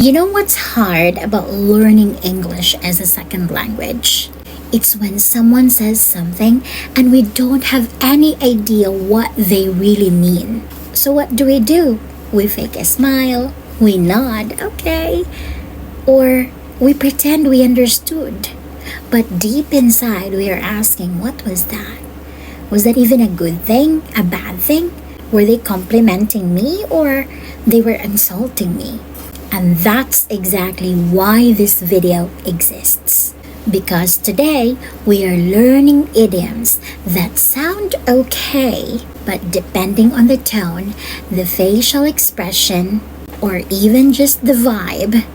You know what's hard about learning English as a second language? It's when someone says something and we don't have any idea what they really mean. So what do? We fake a smile, we nod, okay, or we pretend we understood. But deep inside, we are asking, what was that? Was that even a good thing? A bad thing? Were they complimenting me or they were insulting me? And that's exactly why this video exists. Because today, we are learning idioms that sound okay, but depending on the tone, the facial expression, or even just the vibe,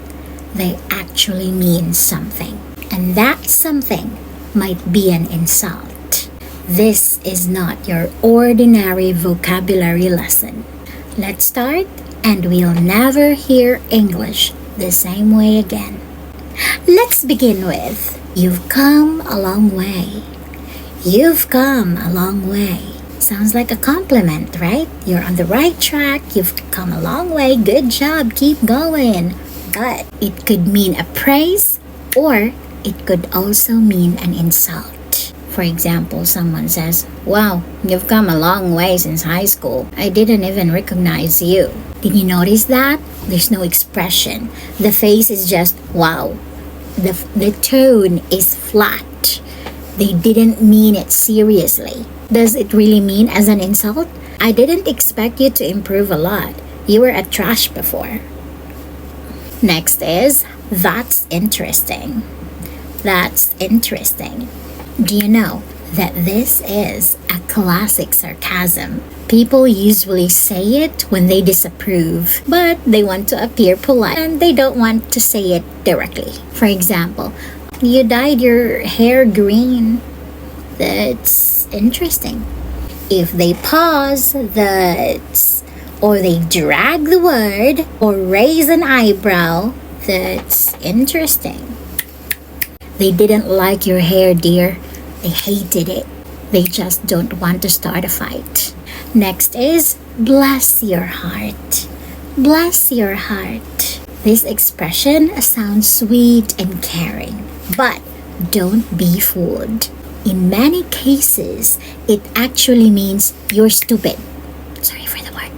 they actually mean something. And that something might be an insult. This is not your ordinary vocabulary lesson. Let's start, and we'll never hear English the same way again. Let's begin with, you've come a long way. You've come a long way. Sounds like a compliment, right? You're on the right track, you've come a long way, good job, keep going. But it could mean a praise, or it could also mean an insult. For example, someone says, wow, you've come a long way since high school. I didn't even recognize you. Did you notice that? There's no expression. The face is just, wow. The tone is flat. They didn't mean it seriously. Does it really mean as an insult? I didn't expect you to improve a lot. You were a trash before. Next is, that's interesting. That's interesting. Do you know that this is a classic sarcasm? People usually say it when they disapprove, but they want to appear polite and they don't want to say it directly. For example, you dyed your hair green. That's interesting. If they pause, that's, or they drag the word, or raise an eyebrow, that's interesting. They didn't like your hair, dear. They hated it. They just don't want to start a fight. Next is, bless your heart. Bless your heart. This expression sounds sweet and caring, but don't be fooled. In many cases, it actually means you're stupid. Sorry for the word.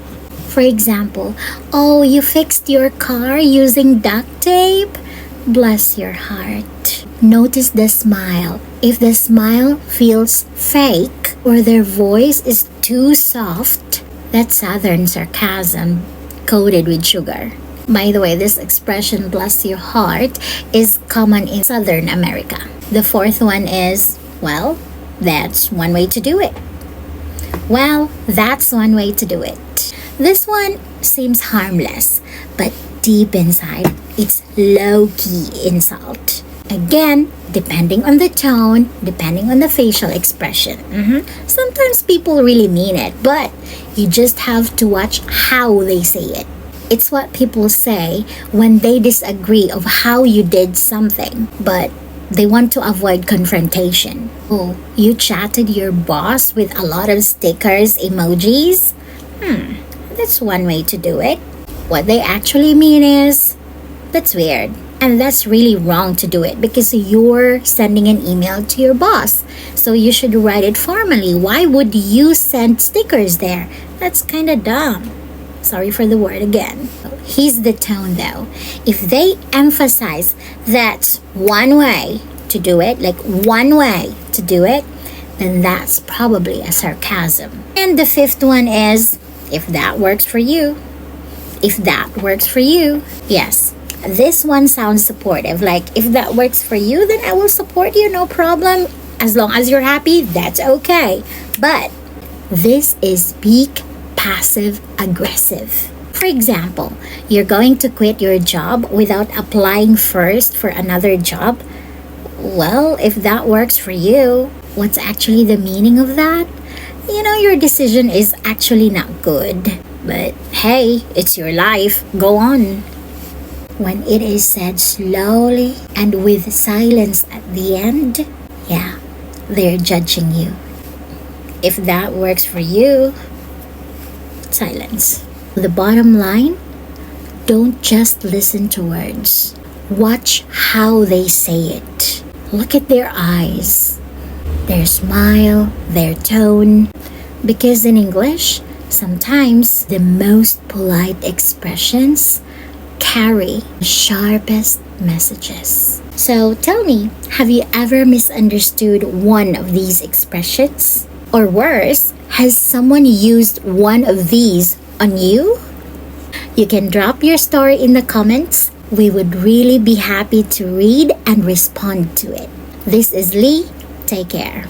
For example, oh, you fixed your car using duct tape? Bless your heart. Notice the smile. If the smile feels fake or their voice is too soft, that's Southern sarcasm coated with sugar. By the way, this expression, bless your heart, is common in Southern America. The fourth one is, well, that's one way to do it. Well, that's one way to do it. This one seems harmless, but deep inside, it's low-key insult. Again, depending on the tone, depending on the facial expression. Sometimes people really mean it, but you just have to watch how they say it. It's what people say when they disagree of how you did something, but they want to avoid confrontation. Oh, you chatted your boss with a lot of stickers, emojis? That's one way to do it. What they actually mean is, that's weird. And that's really wrong to do it because you're sending an email to your boss. So you should write it formally. Why would you send stickers there? That's kind of dumb. Sorry for the word again. Here's the tone though. If they emphasize that's one way to do it, like one way to do it, then that's probably a sarcasm. And the fifth one is, if that works for you. If that works for you. Yes. This one sounds supportive, like if that works for you, then I will support you, no problem. As long as you're happy, that's okay. But this is peak passive aggressive. For example, you're going to quit your job without applying first for another job. Well, if that works for you, what's actually the meaning of that? You know, your decision is actually not good. But hey, it's your life. Go on. When it is said slowly and with silence at the end, yeah, they're judging you. If that works for you, silence. The bottom line, Don't just listen to words. Watch how they say it. Look at their eyes, their smile, their tone. Because in English, sometimes the most polite expressions carry the sharpest messages. So tell me, have you ever misunderstood one of these expressions? Or worse, has someone used one of these on you? You can drop your story in the comments. We would really be happy to read and respond to it. This is Lee. Take care.